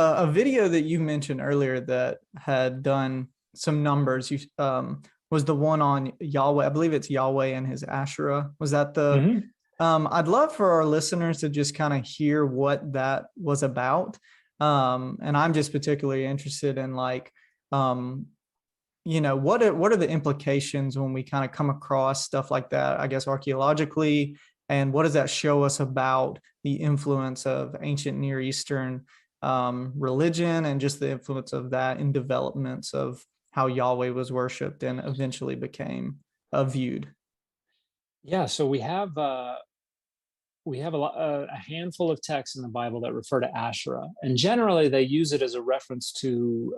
A video that you mentioned earlier that had done some numbers, was the one on Yahweh. I believe it's Yahweh and his Asherah. Was that the? Mhm. I'd love for our listeners to just kind of hear what that was about. And I'm just particularly interested in like, what are the implications when we kind of come across stuff like that, I guess, archaeologically, and what does that show us about the influence of ancient Near Eastern religion and just the influence of that in developments of how Yahweh was worshipped and eventually became viewed. Yeah, so we have a handful of texts in the Bible that refer to Asherah, and generally they use it as a reference to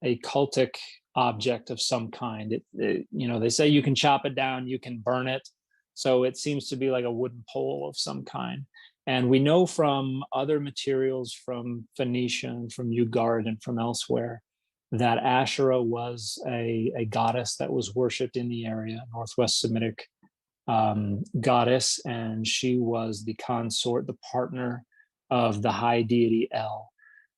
a cultic object of some kind. They say you can chop it down, you can burn it, so it seems to be like a wooden pole of some kind. And we know from other materials, from Phoenicia and from Ugard and from elsewhere, that Asherah was a goddess that was worshipped in the area, Northwest Semitic goddess, and she was the consort, the partner of the high deity El,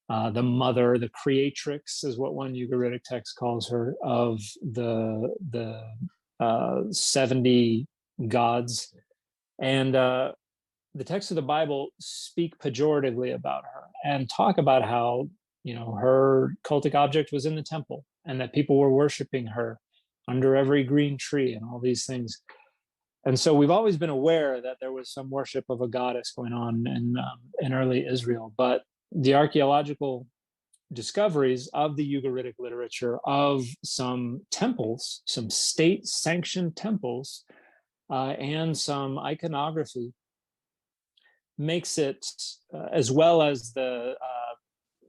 the mother, the creatrix, is what one Ugaritic text calls her, of the 70 gods. And the texts of the Bible speak pejoratively about her and talk about how her cultic object was in the temple and that people were worshiping her under every green tree and all these things. And so we've always been aware that there was some worship of a goddess going on in early Israel, but the archaeological discoveries of the Ugaritic literature of some temples, some state-sanctioned temples, and some iconography makes it, as well as the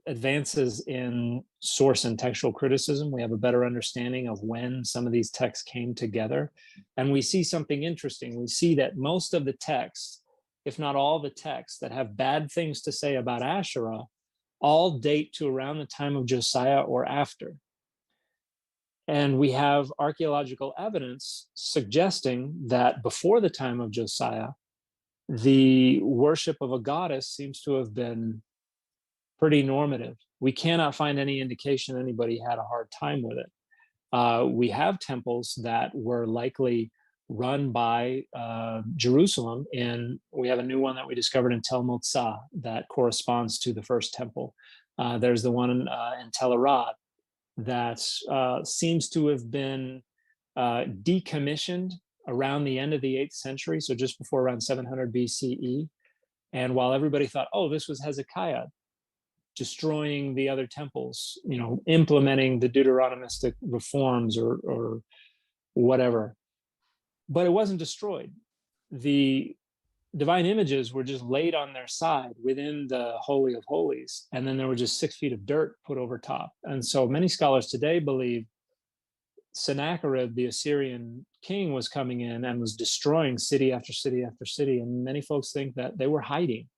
advances in source and textual criticism, we have a better understanding of when some of these texts came together. And we see something interesting. We see that most of the texts, if not all the texts that have bad things to say about Asherah, all date to around the time of Josiah or after. And we have archaeological evidence suggesting that before the time of Josiah, the worship of a goddess seems to have been pretty normative. We cannot find any indication anybody had a hard time with it. We have temples that were likely run by Jerusalem, and we have a new one that we discovered in Tel Motzah that corresponds to the first temple. There's the one in Tel Arad that seems to have been decommissioned around the end of the 8th century, so just before around 700 BCE. And while everybody thought, oh, this was Hezekiah destroying the other temples, implementing the Deuteronomistic reforms or whatever, but it wasn't destroyed. The divine images were just laid on their side within the Holy of Holies, and then there were just 6 feet of dirt put over top. And so many scholars today believe Sennacherib, the Assyrian king, was coming in and was destroying city after city after city. And many folks think that they were hiding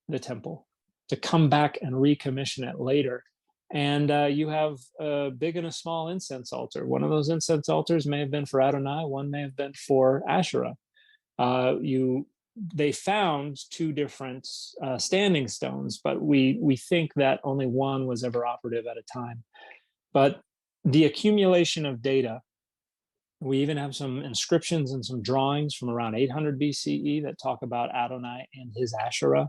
the temple to come back and recommission it later. And you have a big and a small incense altar. One of those incense altars may have been for Adonai, one may have been for Asherah. They found 2 different standing stones, but we think that only one was ever operative at a time. But the accumulation of data, we even have some inscriptions and some drawings from around 800 BCE that talk about Adonai and his Asherah.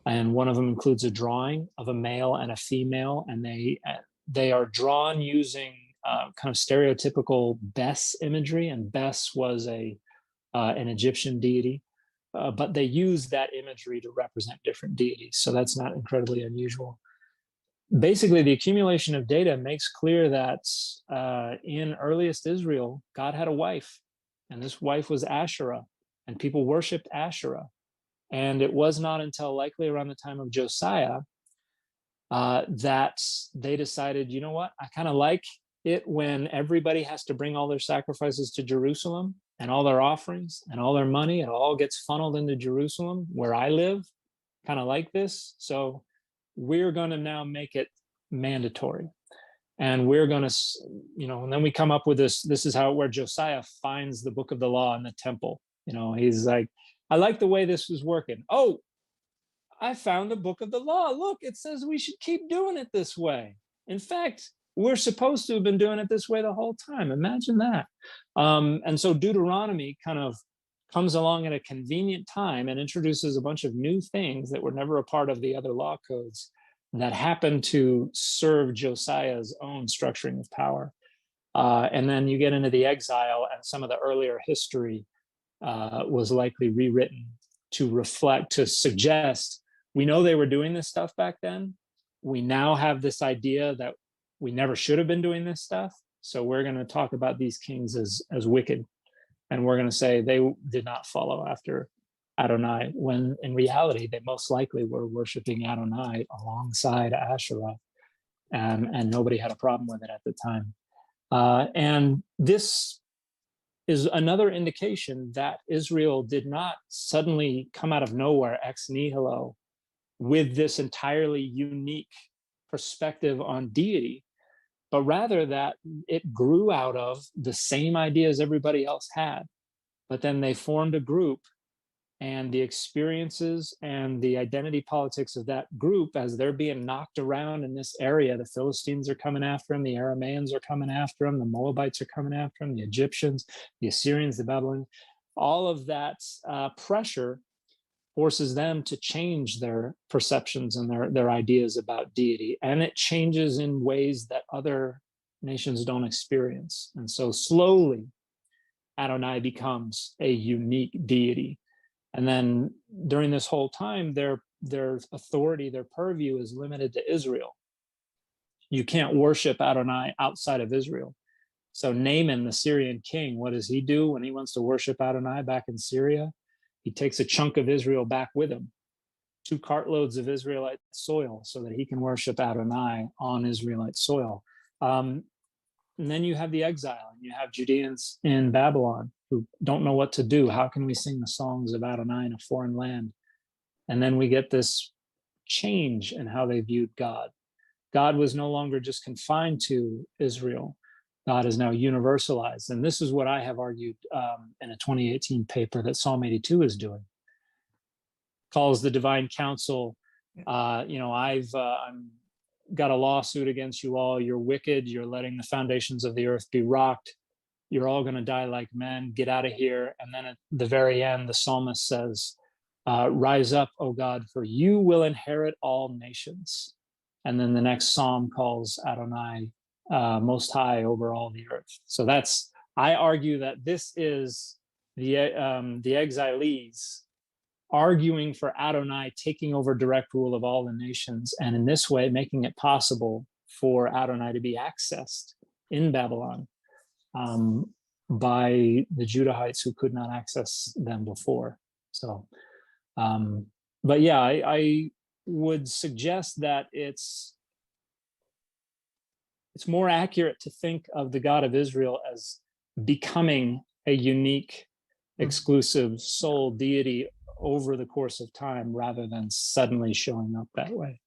And one of them includes a drawing of a male and a female, and they are drawn using kind of stereotypical Bes imagery, and Bes was an Egyptian deity, but they use that imagery to represent different deities, so that's not incredibly unusual. Basically, the accumulation of data makes clear that in earliest Israel, God had a wife, and this wife was Asherah, and people worshipped Asherah. And it was not until likely around the time of Josiah that they decided, you know what, I kind of like it when everybody has to bring all their sacrifices to Jerusalem and all their offerings and all their money. It all gets funneled into Jerusalem where I live, kind of like this. So we're going to now make it mandatory. And we're going to, and then we come up with this is where Josiah finds the book of the law in the temple. He's like, I like the way this was working. Oh, I found a book of the law. Look, it says we should keep doing it this way. In fact, we're supposed to have been doing it this way the whole time. Imagine that. And so Deuteronomy kind of comes along at a convenient time and introduces a bunch of new things that were never a part of the other law codes that happen to serve Josiah's own structuring of power. And then you get into the exile, and some of the earlier history was likely rewritten to reflect, to suggest, we know they were doing this stuff back then. We now have this idea that we never should have been doing this stuff. So we're going to talk about these kings as wicked. And we're going to say they did not follow after Adonai, when in reality, they most likely were worshiping Adonai alongside Asherah. And nobody had a problem with it at the time. And this is another indication that Israel did not suddenly come out of nowhere ex nihilo with this entirely unique perspective on deity, but rather that it grew out of the same ideas everybody else had. But then they formed a group, and the experiences and the identity politics of that group, as they're being knocked around in this area, the Philistines are coming after them, the Aramaeans are coming after them, the Moabites are coming after them, the Egyptians, the Assyrians, the Babylonians, all of that pressure forces them to change their perceptions and their ideas about deity. And it changes in ways that other nations don't experience. And so slowly, Adonai becomes a unique deity. And then during this whole time, their authority, their purview is limited to Israel. You can't worship Adonai outside of Israel. So Naaman, the Syrian king, what does he do when he wants to worship Adonai back in Syria? He takes a chunk of Israel back with him, 2 cartloads of Israelite soil, so that he can worship Adonai on Israelite soil. And then you have the exile, and you have Judeans in Babylon who don't know what to do. How can we sing the songs of Adonai in a foreign land? And then we get this change in how they viewed God. God was no longer just confined to Israel. God is now universalized. And this is what I have argued in a 2018 paper that Psalm 82 is doing. Calls the divine council, I'm got a lawsuit against you all. You're wicked. You're letting the foundations of the earth be rocked. You're all going to die like men. Get out of here. And then at the very end, the psalmist says, rise up, O God, for you will inherit all nations. And then the next psalm calls Adonai most high over all the earth. So I argue that this is the exilees arguing for Adonai taking over direct rule of all the nations, and in this way making it possible for Adonai to be accessed in Babylon by the Judahites who could not access them before. So, but yeah, I would suggest that it's more accurate to think of the God of Israel as becoming a unique, exclusive sole deity over the course of time, rather than suddenly showing up that way.